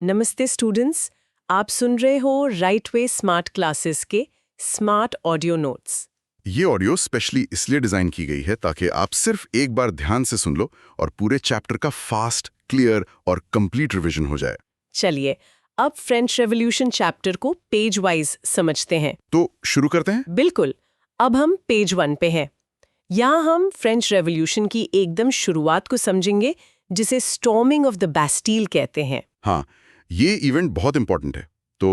नमस्ते स्टूडेंट्स, आप सुन रहे हो राइट वे स्मार्ट क्लासेस के स्मार्ट ऑडियो नोट्स। ये ऑडियो स्पेशली इसलिए डिजाइन की गई है ताकि आप सिर्फ एक बार ध्यान से सुन लो और पूरे चैप्टर का फास्ट, क्लियर और कंप्लीट रिवीजन हो जाए। चलिए अब फ्रेंच रेवोल्यूशन चैप्टर को पेज वाइज समझते हैं। तो शुरू करते हैं। बिल्कुल, अब हम पेज 1 पे हैं। यहाँ हम फ्रेंच रेवोल्यूशन की एकदम शुरुआत को समझेंगे, जिसे स्टॉर्मिंग ऑफ द बैस्टील कहते हैं। हाँ, ये इवेंट बहुत इंपॉर्टेंट है। तो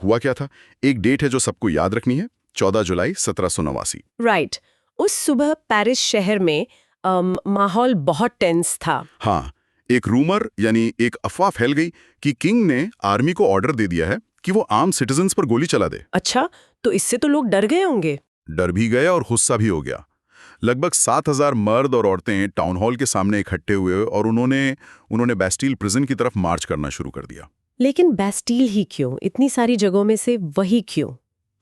हुआ क्या था? एक डेट है जो सबको याद रखनी है, 14 जुलाई 1789। राइट। उस सुबह पेरिस शहर में माहौल बहुत टेंस था। हाँ, एक रूमर यानी एक अफवाह फैल गई कि किंग ने आर्मी को ऑर्डर दे दिया है कि वो आम सिटीजन्स पर गोली चला दे। अच्छा, तो इससे तो लोग डर गए होंगे। डर भी गए और गुस्सा भी हो गया। लगभग 7,000 मर्द और औरतें टाउन हॉल के सामने इकट्ठे हुए और उन्होंने बैस्टील प्रिजन की तरफ मार्च करना शुरू कर दिया। लेकिन बैस्टील ही क्यों? इतनी सारी जगहों में से वही क्यों?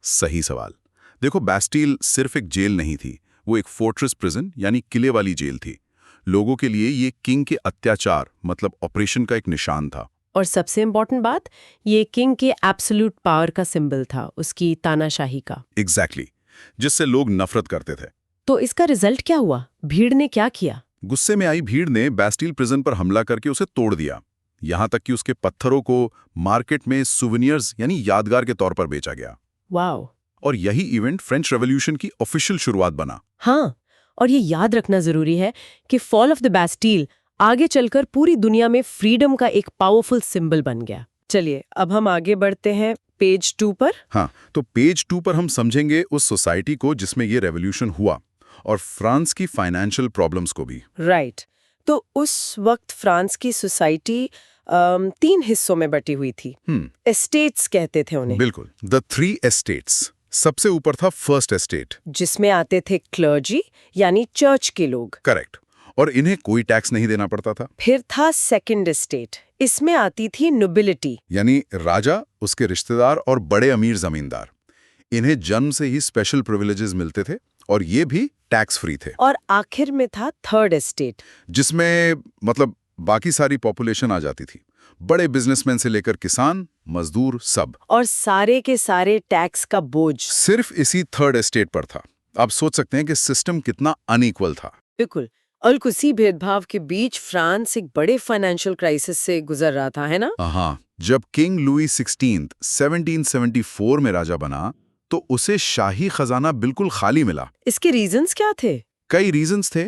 सही सवाल। देखो, बैस्टील सिर्फ एक जेल नहीं थी, वो एक फोर्ट्रेस प्रिजन यानी किले वाली जेल थी। लोगों के लिए ये किंग के अत्याचार मतलब ऑपरेशन का एक निशान था। और सबसे इम्पोर्टेंट बात, ये किंग के एब्सोल्यूट पावर का सिंबल था, उसकी तानाशाही का। एग्जैक्टली, जिससे लोग नफरत करते थे। तो इसका रिजल्ट क्या हुआ? भीड़ ने क्या किया? गुस्से में आई भीड़ ने बैस्टील प्रिजन पर हमला करके उसे तोड़ दिया। यहां तक कि उसके पत्थरों को मार्केट में सुवेनियर्स यानी यादगार के तौर पर बेचा गया। वाओ! और यही इवेंट फ्रेंच रेवोल्यूशन की ऑफिशियल शुरुआत बना। हाँ, और ये याद रखना जरूरी है कि फॉल ऑफ द बैस्टील आगे चलकर पूरी दुनिया में फ्रीडम का एक पावरफुल सिंबल बन गया। चलिए अब हम आगे बढ़ते हैं पेज 2 पर। हाँ, तो पेज 2 पर हम समझेंगे उस सोसाइटी को जिसमें ये रेवोल्यूशन हुआ और फ्रांस की फाइनेंशियल प्रॉब्लम्स को भी। राइट। तो उस वक्त फ्रांस की सोसाइटी 3 हिस्सों में बटी हुई थी। एस्टेट्स कहते थे उन्हें। बिल्कुल, द 3 एस्टेट्स। सबसे ऊपर था फर्स्ट एस्टेट, जिसमें आते थे क्लर्जी यानी चर्च के लोग। करेक्ट, और इन्हें कोई टैक्स नहीं देना पड़ता था। फिर था सेकंड एस्टेट, इसमें आती थी नोबिलिटी यानी राजा, उसके रिश्तेदार और बड़े अमीर जमींदार। इन्हें जन्म से ही स्पेशल प्रिविलेजेस मिलते थे और ये भी टैक्स फ्री थे। और आखिर में था थर्ड एस्टेट, जिसमें मतलब बाकी सारी पॉपुलेशन आ जाती थी, बड़े बिजनेसमैन से लेकर किसान, मजदूर, सब। और सारे के सारे टैक्स का बोझ सिर्फ इसी थर्ड एस्टेट पर था। आप सोच सकते हैं कि सिस्टम कितना अनइक्वल था। बिल्कुल। और उसी भेदभाव के बीच फ्रांस एक बड़े फाइनेंशियल क्राइसिस से गुजर रहा था, है ना? हाँ, जब किंग लुई 16 1774 में राजा बना तो उसे शाही खजाना बिल्कुल खाली मिला। इसके रीजंस क्या थे? कई रीजंस थे।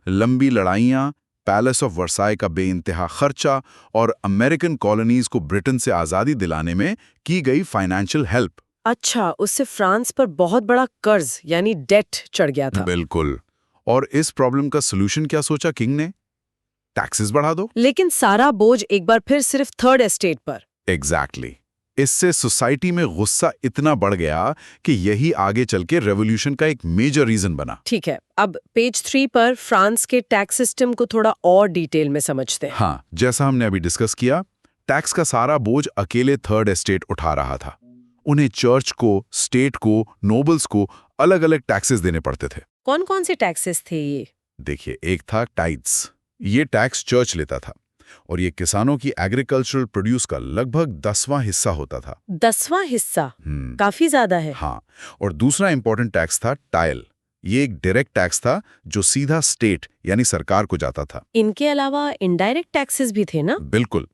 लंबी लड़ाइयाँ, पैलेस ऑफ वर्साई का बेइंतहा खर्चा और अमेरिकन कॉलोनीज को ब्रिटेन से आज़ादी दिलाने में की गई फाइनेंशियल हेल्प। अच्छा, उससे फ्रांस पर बहुत बड़ा कर्ज यानी डेट चढ़ गया था। बिल्कुल। और इस प्रॉब्लम का सॉल्यूशन क्या सोचा किंग ने? टैक्सेस बढ़ा दो। लेकिन सारा बोझ एक बार फिर सिर्फ थर्ड एस्टेट पर। एग्जैक्टली। इससे सोसाइटी में गुस्सा इतना बढ़ गया कि यही आगे चल के रेवोल्यूशन का एक मेजर रीजन बना। ठीक है, अब पेज 3 पर फ्रांस के टैक्स सिस्टम को थोड़ा और डिटेल में समझते हैं। हाँ, जैसा हमने अभी डिस्कस किया, टैक्स का सारा बोझ अकेले थर्ड एस्टेट उठा रहा था। उन्हें चर्च को, स्टेट को, नोबल्स को अलग अलग टैक्सेस देने पड़ते थे। कौन कौन से टैक्सेस थे ये? देखिए, एक था टाइट्स। ये टैक्स चर्च लेता था और ये किसानों की एग्रीकल्चरल प्रोड्यूस का लगभग 10वां हिस्सा होता था। 10वां हिस्सा? काफी ज्यादा है। हाँ, और दूसरा इंपॉर्टेंट टैक्स था टाइल। ये एक डायरेक्ट टैक्स था जो सीधा स्टेट यानी सरकार को जाता था। इनके अलावा इनडायरेक्ट टैक्सेस भी थे ना? बिल्कुल।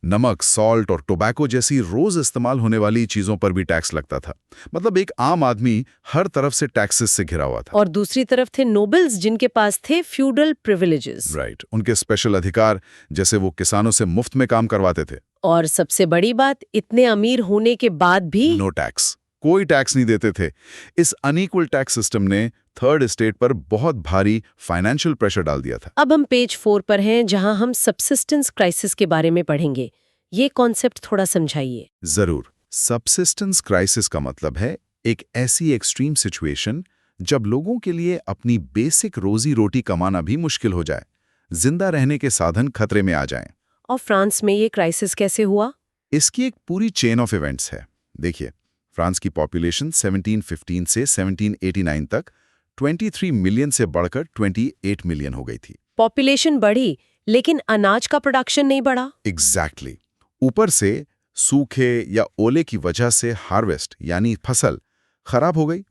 नमक, सॉल्ट और टोबैको जैसी रोज इस्तेमाल होने वाली चीजों पर भी टैक्स लगता था। मतलब एक आम आदमी हर तरफ से टैक्सेस से घिरा हुआ था। और दूसरी तरफ थे नोबल्स, जिनके पास थे फ्यूडल प्रिविलेजेस। राइट, उनके स्पेशल अधिकार, जैसे वो किसानों से मुफ्त में काम करवाते थे। और सबसे बड़ी बात, इतने अमीर होने के बाद भी नो टैक्स, कोई टैक्स नहीं देते थे। इस अनइक्वल टैक्स सिस्टम ने थर्ड एस्टेट पर बहुत भारी फाइनेंशियल प्रेशर डाल दिया था। अब हम पेज 4 पर हैं, जहां हम सबसिस्टेंस क्राइसिस के बारे में पढ़ेंगे। ये कॉन्सेप्ट थोड़ा समझाइए। जरूर। सबसिस्टेंस क्राइसिस का मतलब है एक ऐसी एक्सट्रीम सिचुएशन जब लोगों के लिए अपनी बेसिक रोजी रोटी कमाना भी मुश्किल हो जाए, जिंदा रहने के साधन खतरे में आ जाएं। और फ्रांस में ये क्राइसिस कैसे हुआ? इसकी एक पूरी चेन ऑफ इवेंट्स है। देखिए, फ्रांस की पॉपुलेशन 1715 से 1789 तक 23 मिलियन से बढ़कर 28 मिलियन हो गई थी। पॉपुलेशन बढ़ी, लेकिन अनाज का प्रोडक्शन नहीं बढ़ा। एग्जैक्टली। ऊपर से सूखे या ओले की वजह से हार्वेस्ट यानी फसल खराब हो गई,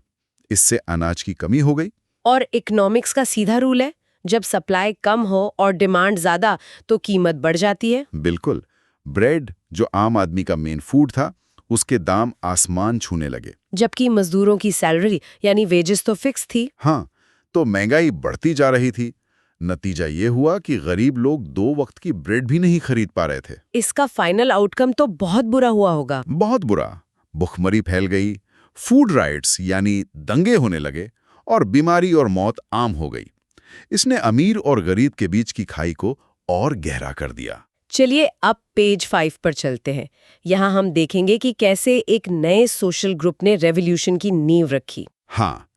इससे अनाज की कमी हो गई। और इकोनॉमिक्स का सीधा रूल है, जब सप्लाई कम हो और डिमांड ज्यादा तो कीमत बढ़ जाती है। बिल्कुल, ब्रेड जो आम आदमी का मेन फूड था, उसके दाम आसमान छूने लगे। जबकि मजदूरों की सैलरी यानी वेजेस तो फिक्स थी। हाँ, तो महंगाई बढ़ती जा रही थी। नतीजा ये हुआ कि गरीब लोग 2 वक्त की ब्रेड भी नहीं खरीद पा रहे थे। इसका फाइनल आउटकम तो बहुत बुरा हुआ होगा। बहुत बुरा। भुखमरी फैल गई, फूड राइट्स यानी दंगे होने लगे और बीमारी और मौत आम हो गई। इसने अमीर और गरीब के बीच की खाई को और गहरा कर दिया। चलिए अब पेज 5 पर चलते हैं। यहाँ हम देखेंगे कि कैसे एक नए सोशल ग्रुप ने रेवोल्यूशन की नींव रखी। हाँ,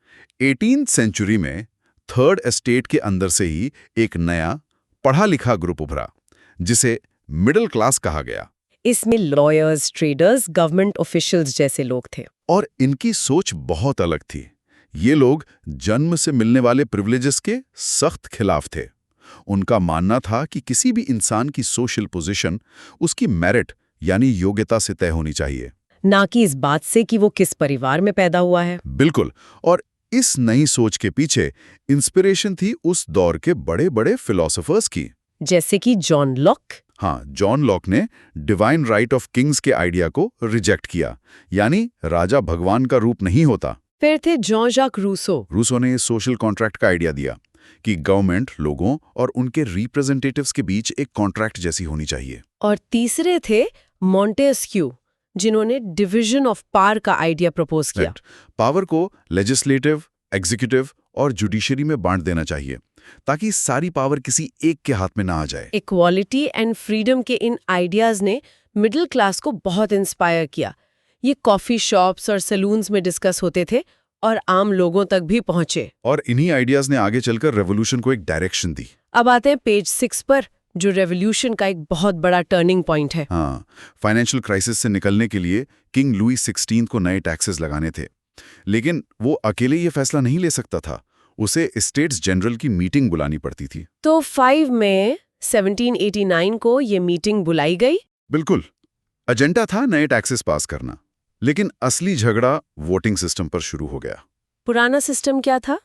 18th सेंचुरी में थर्ड एस्टेट के अंदर से ही एक नया पढ़ा लिखा ग्रुप उभरा, जिसे मिडिल क्लास कहा गया। इसमें लॉयर्स, ट्रेडर्स, गवर्नमेंट ऑफिशियल्स जैसे लोग थे। और इनकी सोच बहुत अलग थी। ये लोग जन्म से मिलने वाले प्रिविलेजेस के सख्त खिलाफ थे। उनका मानना था कि किसी भी इंसान की सोशल पोजीशन उसकी मेरिट यानी योग्यता से तय होनी चाहिए, ना कि इस बात से कि वो किस परिवार में पैदा हुआ है। बिल्कुल। और इस नई सोच के पीछे इंस्पिरेशन थी उस दौर के बड़े-बड़े फिलोसोफर्स की। जैसे कि जॉन लॉक। हाँ, जॉन लॉक ने डिवाइन राइट ऑफ किंग्स के आइडिया को रिजेक्ट किया, यानी राजा भगवान का रूप नहीं होता। फिर थे जॉन जाक रूसो। रूसो ने सोशल कॉन्ट्रैक्ट का आइडिया दिया कि गवर्नमेंट लोगों और उनके रिप्रेजेंटेटिव्स के बीच एक कॉन्ट्रैक्ट जैसी होनी चाहिए। और तीसरे थे मॉन्टेस्क्यू, जिन्होंने डिवीजन ऑफ पावर का आइडिया प्रपोज किया। पावर को लेजिस्लेटिव, एग्जीक्यूटिव और जुडिशरी में बांट देना चाहिए, ताकि सारी पावर किसी एक के हाथ में ना आ जाए। इक्वालिटी एंड फ्रीडम के इन आइडियाज ने मिडिल क्लास को बहुत इंस्पायर किया। ये कॉफी शॉप्स और सैलून्स में डिस्कस होते थे और आम लोगों तक भी पहुंचे। और इन्हीं आइडियाज ने आगे चलकर रेवोल्यूशन को एक डायरेक्शन दी। अब आते हैं पेज 6 पर, जो रेवोल्यूशन का एक बहुत बड़ा टर्निंग पॉइंट है। हाँ, फाइनेंशियल क्राइसिस से निकलने के लिए किंग लुई 16 को नए टैक्सेस लगाने थे। लेकिन वो अकेले ये फैसला नहीं ले सकता था, उसे स्टेट्स जनरल की मीटिंग बुलानी पड़ती थी। तो 5 मई 1789 को ये मीटिंग बुलाई गई। बिल्कुल, एजेंडा था नए टैक्सेस पास करना, लेकिन असली झगड़ा वोटिंग सिस्टम पर शुरू हो गया। पुराना सिस्टम क्या था?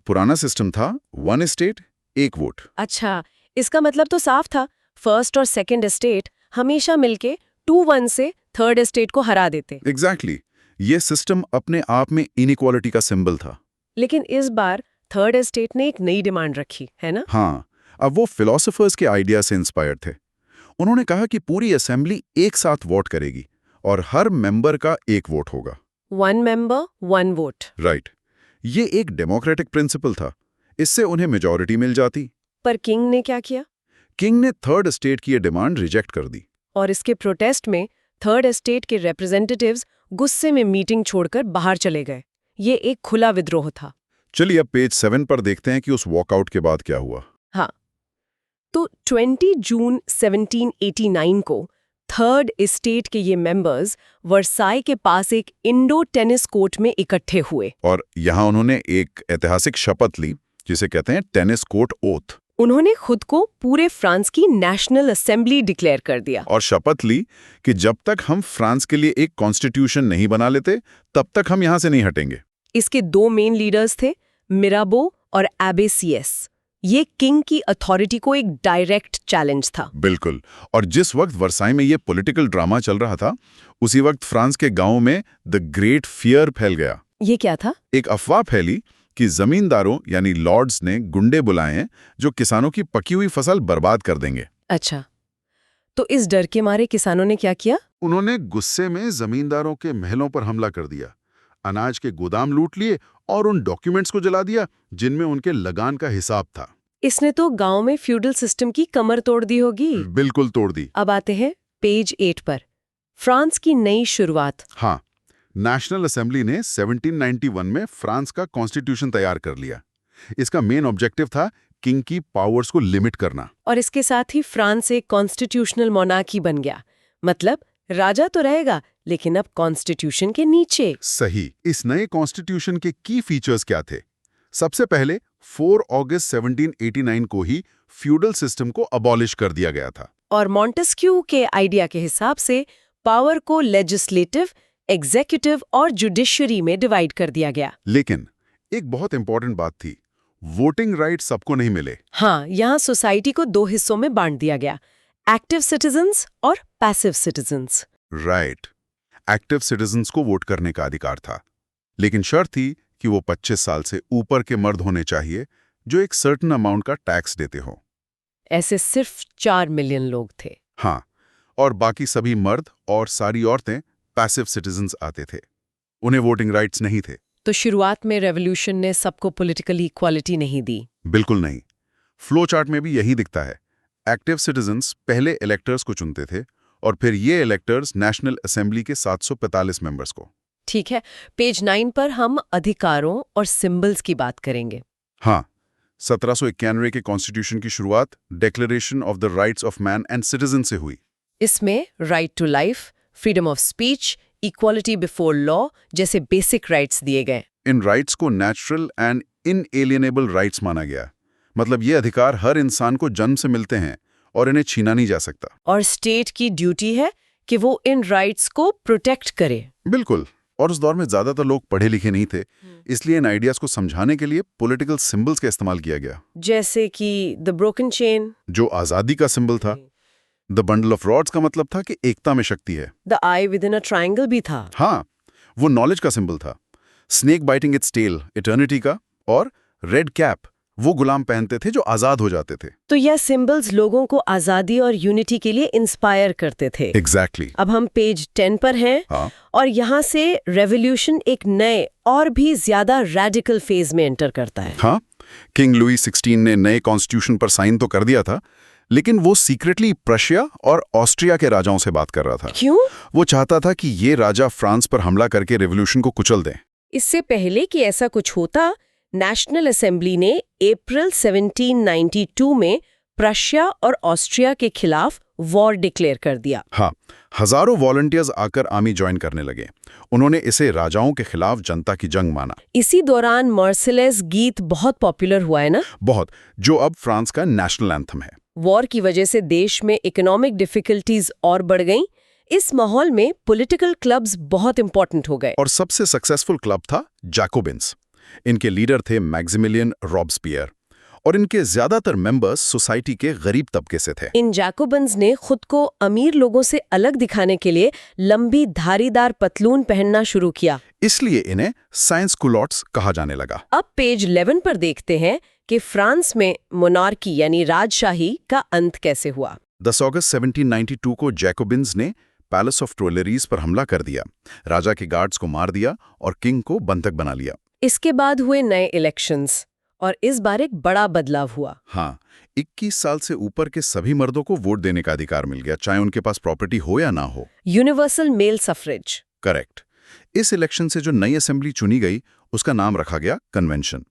पुराना सिस्टम था 1 स्टेट 1 वोट। अच्छा, इसका मतलब तो साफ था, फर्स्ट और सेकंड एस्टेट हमेशा मिलके 2-1 से थर्ड एस्टेट को हरा देते। एग्जैक्टली, ये सिस्टम अपने आप में इनइक्वालिटी का सिंबल था। लेकिन इस बार थर्ड एस्टेट ने एक नई डिमांड रखी, है ना? हाँ, अब वो फिलोसोफर्स के आइडिया से इंस्पायर्ड थे। उन्होंने कहा कि पूरी असेंबली एक साथ वोट करेगी और हर मेंबर का एक वोट होगा। 1 मेंबर 1 वोट। राइट, ये एक डेमोक्रेटिक प्रिंसिपल था। इससे उन्हें मेजॉरिटी मिल जाती। पर किंग ने क्या किया? किंग ने थर्ड एस्टेट की ये डिमांड रिजेक्ट कर दी। और इसके प्रोटेस्ट में थर्ड एस्टेट के रिप्रेजेंटेटिव्स गुस्से में मीटिंग छोड़कर बाहर चले गए। ये एक खुला विद्रोह था। चलिए अब पेज 7 पर देखते हैं कि उस वॉकआउट के बाद क्या हुआ। हाँ, तो 20 जून 1789 को थर्ड एस्टेट के ये मेंबर्स वर्साई के पास एक इंडो टेनिस कोर्ट में इकट्ठे हुए। और यहाँ उन्होंने एक ऐतिहासिक शपथ ली, जिसे कहते हैं टेनिस कोर्ट ओथ। उन्होंने खुद को पूरे फ्रांस की नेशनल असेंबली डिक्लेयर कर दिया। और शपथ ली कि जब तक हम फ्रांस के लिए एक कॉन्स्टिट्यूशन नहीं बना लेते, तब तक हम यहाँ से नहीं हटेंगे। इसके 2 मेन लीडर्स थे, मिराबो और एबे सीएस। ये किंग की अथॉरिटी को एक डायरेक्ट चैलेंज था। बिल्कुल, और जिस वक्त वर्साई में ये पॉलिटिकल ड्रामा चल रहा था, उसी वक्त फ्रांस के गांवों में द ग्रेट फियर फैल गया। ये क्या था? एक अफवाह फैली कि जमींदारों यानी लॉर्ड्स ने गुंडे बुलाए हैं जो किसानों की पकी हुई फसल बर्बाद कर देंगे। अच्छा, तो इस डर के मारे किसानों ने क्या किया? उन्होंने गुस्से में जमींदारों के महलों पर हमला कर दिया, अनाज के गोदाम लूट लिए और उन डॉक्यूमेंट्स को जला दिया जिनमें उनके लगान का हिसाब था। इसने तो गांव में फ्यूडल सिस्टम की कमर तोड़ दी होगी। बिल्कुल तोड़ दी। अब आते हैं पेज 8 पर, फ्रांस की नई शुरुआत। हाँ, नेशनल असेंबली ने 1791 में फ्रांस का कॉन्स्टिट्यूशन तैयार कर लिया। इसका मेन ऑब्जेक्टिव था किंग की पावर्स को लिमिट करना। और इसके साथ ही फ्रांस एक कॉन्स्टिट्यूशनल मोनार्की बन गया। मतलब राजा तो रहेगा, लेकिन अब कॉन्स्टिट्यूशन के नीचे। सही। इस नए कॉन्स्टिट्यूशन के की फीचर्स क्या थे? सबसे पहले 4 अगस्त 1789 को ही फ्यूडल सिस्टम को अबॉलिश कर दिया गया था। और मॉन्टेस्क्यू के आइडिया के हिसाब से पावर को लेजिस्लेटिव, एग्जीक्यूटिव और जुडिशरी में डिवाइड कर दिया गया। लेकिन एक बहुत इंपॉर्टेंट बात थी, वोटिंग राइट सबको नहीं मिले। हाँ, यहाँ सोसाइटी को दो हिस्सों में बांट दिया गया, एक्टिव सिटीजन्स और passive citizens. Right, active citizens को वोट करने का अधिकार था, लेकिन शर्त थी कि वो 25 साल से ऊपर के मर्द होने चाहिए जो एक सर्टेन अमाउंट का टैक्स देते हो। ऐसे सिर्फ 4 मिलियन लोग थे। हाँ, और बाकी सभी मर्द और सारी औरतें पैसिव सिटीजन्स आते थे, उन्हें वोटिंग राइट्स नहीं थे। तो शुरुआत में रेवोल्यूशन ने सबको पॉलिटिकल इक्वालिटी नहीं दी। बिल्कुल नहीं। फ्लो चार्ट में भी यही दिखता है। एक्टिव सिटीजन्स पहले इलेक्टर्स को चुनते थे और फिर ये इलेक्टर्स नेशनल असेंबली के 745 मेंबर्स को। ठीक है, पेज 9 पर हम अधिकारों और सिंबल्स की बात करेंगे। हाँ, 1791 के कॉन्स्टिट्यूशन की शुरुआत declaration of the rights of man and citizen से हुई। इसमें right to life, freedom of speech, equality before law जैसे बेसिक राइट्स दिए गए। इन राइट्स को नेचुरल एंड इनएलिएनेबल राइट्स माना गया। मतलब ये अधिकार हर इंसान को जन्म से मिलते हैं और इन्हें छीना नहीं जा सकता। और स्टेट की ड्यूटी है कि वो इन राइट्स को प्रोटेक्ट करे। बिल्कुल। और उस दौर में ज्यादातर लोग पढ़े लिखे नहीं थे, इसलिए इन आइडियाज को समझाने के लिए पॉलिटिकल सिंबल्स का इस्तेमाल किया गया। जैसे कि द ब्रोकन चेन, जो आजादी का सिंबल था। द बंडल ऑफ रॉड्स का मतलब था कि एकता में शक्ति है। The eye within a triangle भी था। हाँ, वो नॉलेज का सिंबल था। Snake biting its tail, eternity का। और रेड कैप, वो गुलाम पहनते थे जो आजाद हो जाते थे। तो यह सिंबल्स लोगों को आजादी और यूनिटी के लिए इंस्पायर करते थे। एग्जैक्टली। अब हम पेज 10 पर हैं। हाँ। और यहाँ से रेवोल्यूशन एक नए और भी ज्यादा रेडिकल फेज में एंटर करता है। हाँ, किंग लुई 16 ने नए कॉन्स्टिट्यूशन पर साइन तो कर दिया था, लेकिन वो सीक्रेटली प्रशिया और ऑस्ट्रिया के राजाओं से बात कर रहा था। क्यों? वो चाहता था कि ये राजा फ्रांस पर हमला करके रेवोल्यूशन को कुचल दें। इससे पहले कि ऐसा कुछ होता, नेशनल असेंबली ने अप्रैल 1792 में प्रशिया और ऑस्ट्रिया के खिलाफ वॉर डिक्लेयर कर दिया। हाँ, हजारों वॉलंटियर्स आकर आर्मी ज्वाइन करने लगे। उन्होंने इसे राजाओं के खिलाफ जनता की जंग माना। इसी दौरान मर्सिलेस गीत बहुत पॉपुलर हुआ है ना? बहुत, जो अब फ्रांस का नेशनल एंथम है। वॉर की वजह से देश में इकोनॉमिक डिफिकल्टीज और बढ़ गईं। इस माहौल में पॉलिटिकल क्लब्स बहुत इंपॉर्टेंट हो गए। और सबसे सक्सेसफुल क्लब था जैकोबिन्स। इनके लीडर थे मैक्सिमिलियन रॉबस्पियर और इनके ज्यादातर मेंबर्स सोसाइटी के गरीब तबके से थे। इन जैकोबिन्स ने खुद को अमीर लोगों से अलग दिखाने के लिए लंबी धारीदार पतलून पहनना शुरू किया। इसलिए इन्हें साइंस कुलॉट्स कहा जाने लगा। अब पेज 11 पर देखते हैं कि फ्रांस में मोनार्की यानी राजशाही का अंत कैसे हुआ। 10 अगस्त 1792 को जैकोबिन्स ने पैलेस ऑफ टुइलेरीज पर हमला कर दिया, राजा के गार्ड्स को मार दिया और किंग को बंधक बना लिया। इसके बाद हुए नए इलेक्शंस और इस बार एक बड़ा बदलाव हुआ। हाँ, 21 साल से ऊपर के सभी मर्दों को वोट देने का अधिकार मिल गया, चाहे उनके पास प्रॉपर्टी हो या ना हो। Universal male suffrage. करेक्ट। इस इलेक्शन से जो नई असेंबली चुनी गई उसका नाम रखा गया कन्वेंशन।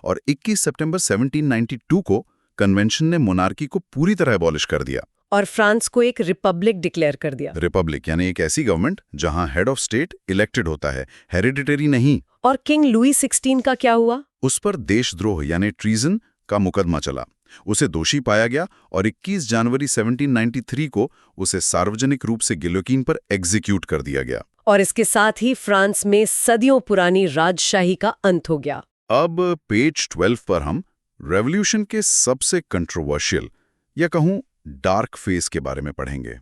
और 21 सितंबर 1792 को कन्वेंशन ने मोनार्की को पूरी तरह अबॉलिश कर दिया और फ्रांस को एक रिपब्लिक डिक्लेयर कर दिया। रिपब्लिक यानी एक ऐसी गवर्नमेंट जहां हेड ऑफ स्टेट इलेक्टेड होता है, हेरिडिटरी नहीं। और किंग लुई 16 का क्या हुआ? उस पर देशद्रोह यानी ट्रीजन का मुकदमा चला। उसे दोषी पाया गया और 21 जनवरी 1793 को उसे सार्वजनिक रूप से गिलोटिन पर एग्जीक्यूट कर दिया गया। और इसके साथ ही फ्रांस में सदियों पुरानी राजशाही का अंत हो गया। अब पेज 12 पर हम रेवोल्यूशन के सबसे कंट्रोवर्शियल या कहूं डार्क फेज के बारे में पढ़ेंगे,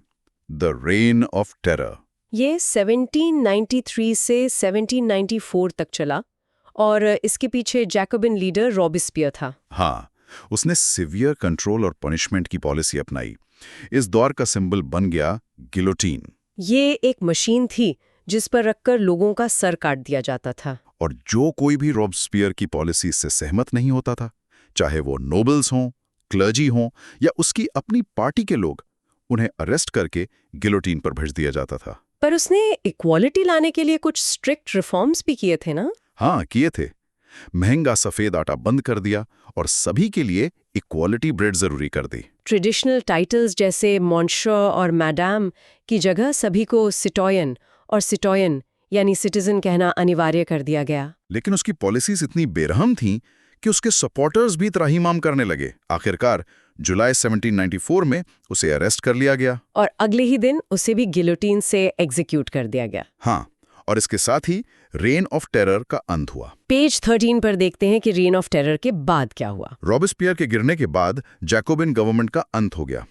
द रेन ऑफ टेरर। ये 1793 से 1794 तक चला और इसके पीछे जैकोबिन लीडर रॉबेस्पियर था। हाँ, उसने सिवियर कंट्रोल और पनिशमेंट की पॉलिसी अपनाई। इस दौर का सिंबल बन गया गिलोटिन। ये एक मशीन थी जिस पर रखकर लोगों का सर काट दिया जाता था। और जो कोई भी रॉबेस्पियर की पॉलिसी से सहमत नहीं होता था, चाहे वो नोबल्स हों, क्लर्जी हों या उसकी अपनी पार्टी के लोग, उन्हें अरेस्ट करके गिलोटिन पर भेज दिया जाता था। पर उसने इक्वालिटी लाने के लिए कुछ स्ट्रिक्ट रिफॉर्म्स भी किए थे ना? हाँ, किए थे। महंगा सफेद आटा बंद कर दिया और सभी के लिए इक्वालिटी ब्रेड जरूरी कर दी। ट्रेडिशनल टाइटल्स जैसे मॉन्शर और मैडम की जगह सभी को सिटोयन और सिटोयन यानी सिटीजन कहना अनिवार्य कर दिया गया। लेकिन उसकी पॉलिसीज इतनी बेरहम थीं कि उसके सपोर्टर्स भी त्राहिमाम करने लगे। आखिरकार जुलाई 1794 में उसे अरेस्ट कर लिया गया। और अगले ही दिन उसे भी गिलोटीन से एग्जीक्यूट कर दिया गया। हाँ, और इसके साथ ही रेन ऑफ टेरर का अंत हुआ। पेज 13 पर देखते हैं कि रेन ऑफ टेरर के बाद क्या हुआ। रॉबेस्पियर के गिरने के बाद जैकोबिन गवर्नमेंट का अंत हो गया।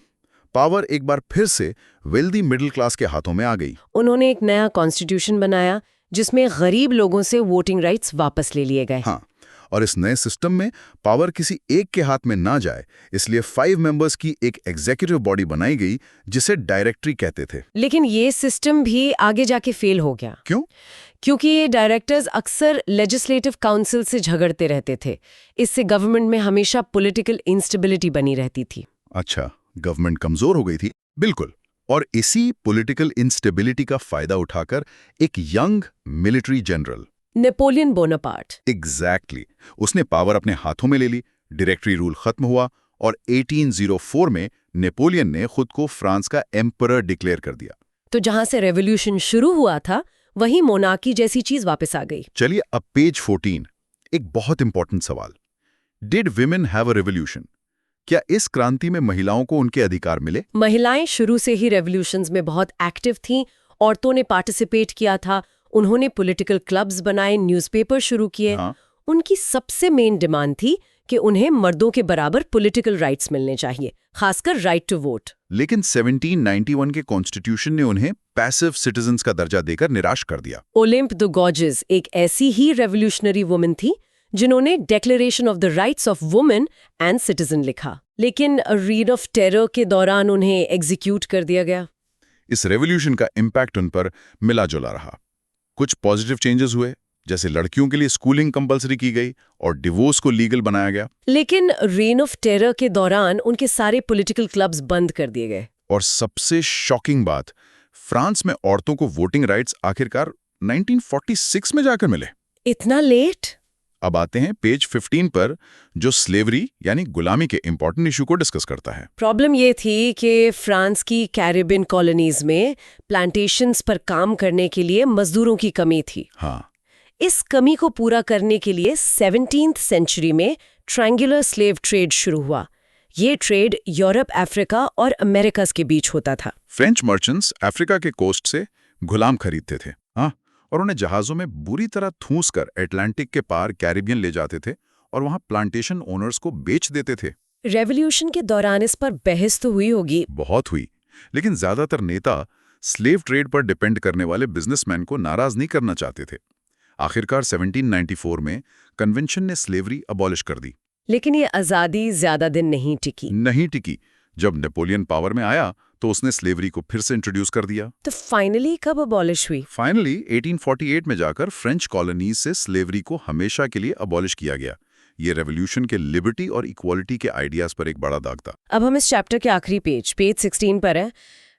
पावर एक बार फिर से वेल्दी मिडिल क्लास के हाथों में आ गई। उन्होंने एक नया कॉन्स्टिट्यूशन बनाया जिसमें गरीब लोगों से वोटिंग राइट्स वापस ले लिए गए। हाँ, और इस नए सिस्टम में पावर किसी एक के हाथ में ना जाए, इसलिए 5 मेंबर्स की एक एग्जीक्यूटिव बॉडी बनाई गई जिसे डायरेक्टरी कहते थे। लेकिन ये सिस्टम भी आगे जाके फेल हो गया। क्यों? क्योंकि ये डायरेक्टर्स अक्सर लेजिस्लेटिव काउंसिल से झगड़ते रहते थे। इससे गवर्नमेंट में हमेशा पॉलिटिकल इंस्टेबिलिटी बनी रहती थी। अच्छा, गवर्नमेंट कमजोर हो गई थी। बिल्कुल। और इसी पॉलिटिकल इंस्टेबिलिटी का फायदा उठाकर एक young military general Napoleon Bonaparte exactly उसने पावर अपने हाथों में ले ली। डायरेक्टरी रूल खत्म हुआ और 1804 में नेपोलियन ने खुद को फ्रांस का एम्परर डिक्लेयर कर दिया। तो जहां से रेवोल्यूशन शुरू हुआ था वहीं मोनार्की जैसी चीज वापस आ गई। चलिए अब पेज 14, एक बहुत इंपॉर्टेंट सवाल। Did women have a revolution? क्या इस क्रांति में महिलाओं को उनके अधिकार मिले? महिलाएं शुरू से ही रेवोल्यूशंस में बहुत एक्टिव थीं। औरतों ने पार्टिसिपेट किया था। उन्होंने पॉलिटिकल क्लब्स बनाए, न्यूज़पेपर शुरू किए। हाँ। उनकी सबसे मेन डिमांड थी कि उन्हें मर्दों के बराबर पॉलिटिकल राइट्स मिलने चाहिए, खासकर राइट टू वोट। लेकिन 1791 के कॉन्स्टिट्यूशन ने उन्हें पैसिव सिटीजन्स का दर्जा देकर निराश कर दिया। ओलिम्प द गॉर्जेस एक ऐसी ही रेवोल्यूशनरी वुमन थी जिन्होंने declaration of the rights of women and citizen लिखा। लेकिन रेन ऑफ टेरर के दौरान उन्हें एग्जीक्यूट कर दिया गया। इस रेवोल्यूशन का इम्पैक्ट उन पर मिला जुला रहा। कुछ पॉजिटिव चेंजेस हुए, जैसे लड़कियों के लिए स्कूलिंग कंपलसरी की गई और डिवोर्स को लीगल बनाया गया। लेकिन रेन ऑफ टेरर के दौरान उनके सारे पॉलिटिकल क्लब्स बंद कर दिए गए। और सबसे शॉकिंग बात, फ्रांस में औरतों को वोटिंग राइट्स आखिरकार 1946 में जाकर मिले। इतना लेट? अब आते हैं पेज 15 पर, जो स्लेवरी यानी गुलामी के इंपॉर्टेंट इशू को डिस्कस करता है। प्रॉब्लम ये थी कि फ्रांस की कैरिबियन कॉलोनीज में प्लांटेशंस पर काम करने के लिए मजदूरों की कमी थी। हाँ, इस कमी को पूरा करने के लिए 17th सेंचुरी में ट्रायंगुलर स्लेव ट्रेड शुरू हुआ। ये ट्रेड यूरोप, अफ्रीका और अमेरिकास के बीच होता था। फ्रेंच मर्चेंट्स अफ्रीका के कोस्ट से गुलाम खरीदते थे, हाँ, और उन्हें जहाजों में बुरी तरह ठूंस कर अटलांटिक के पार कैरिबियन ले जाते थे और वहां प्लांटेशन ओनर्स को बेच देते थे। रेवोल्यूशन के दौरान इस पर बहस तो हुई होगी। बहुत हुई, लेकिन ज्यादातर नेता स्लेव ट्रेड पर डिपेंड करने वाले बिजनेसमैन को नाराज नहीं करना चाहते थे। आखिरकार 1794 में कन्वेंशन ने स्लेवरी अबॉलिश कर दी। लेकिन ये आज़ादी ज्यादा दिन नहीं टिकी। जब नेपोलियन पावर में आया तो उसने स्लेवरी को फिर से इंट्रोड्यूस कर दिया। तो फाइनली कब अबॉलिश हुई? फाइनली 1848 में जाकर फ्रेंच कॉलोनीज से स्लेवरी को हमेशा के लिए अबॉलिश किया गया। ये रेवोल्यूशन के लिबर्टी और इक्वालिटी के आइडियाज पर एक बड़ा दाग था। अब हम इस चैप्टर के आखिरी पेज 16 पर है।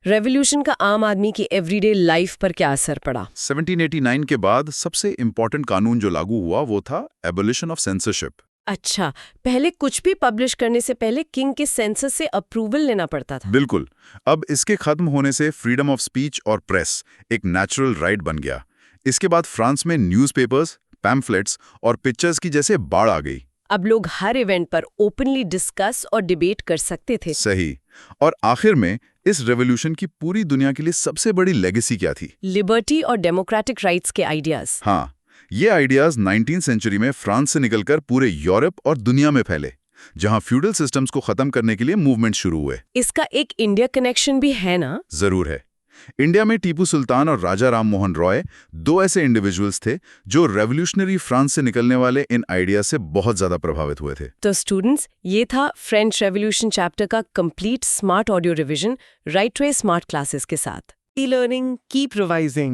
रेवोल्यूशन का आम आदमी की एवरीडे लाइफ पर क्या असर पड़ा? 1789 के बाद सबसे इंपॉर्टेंट कानून जो लागू हुआ वो था एबोलिशन ऑफ सेंसरशिप। अच्छा, पहले कुछ भी पब्लिश करने से पहले किंग के सेंसस से अप्रूवल लेना पड़ता था। बिल्कुल। अब इसके खत्म होने से फ्रीडम ऑफ स्पीच और प्रेस एक नेचुरल राइट बन गया। इसके बाद फ्रांस में न्यूज़पेपर्स, पैम्फलेट्स और पिक्चर्स की जैसे बाढ़ आ गई। अब लोग हर इवेंट पर ओपनली डिस्कस और डिबेट कर सकते थे। सही। और आखिर में इस रेवोल्यूशन की पूरी दुनिया के लिए सबसे बड़ी लेगेसी क्या थी? लिबर्टी और डेमोक्रेटिक राइट्स के आइडियाज। हाँ, ये आइडियाज 19th सेंचुरी में फ्रांस से निकलकर पूरे यूरोप और दुनिया में फैले, जहां फ्यूडल सिस्टम्स को खत्म करने के लिए मूवमेंट शुरू हुए। इसका एक इंडिया कनेक्शन भी है ना? जरूर है। इंडिया में टीपू सुल्तान और राजा राम मोहन रॉय 2 ऐसे इंडिविजुअल्स थे जो रेवोल्यूशनरी फ्रांस से निकलने वाले इन आइडिया से बहुत ज्यादा प्रभावित हुए थे। तो स्टूडेंट्स, ये था फ्रेंच रेवोल्यूशन चैप्टर का complete smart audio revision right way smart classes के साथ। E-learning, keep revising.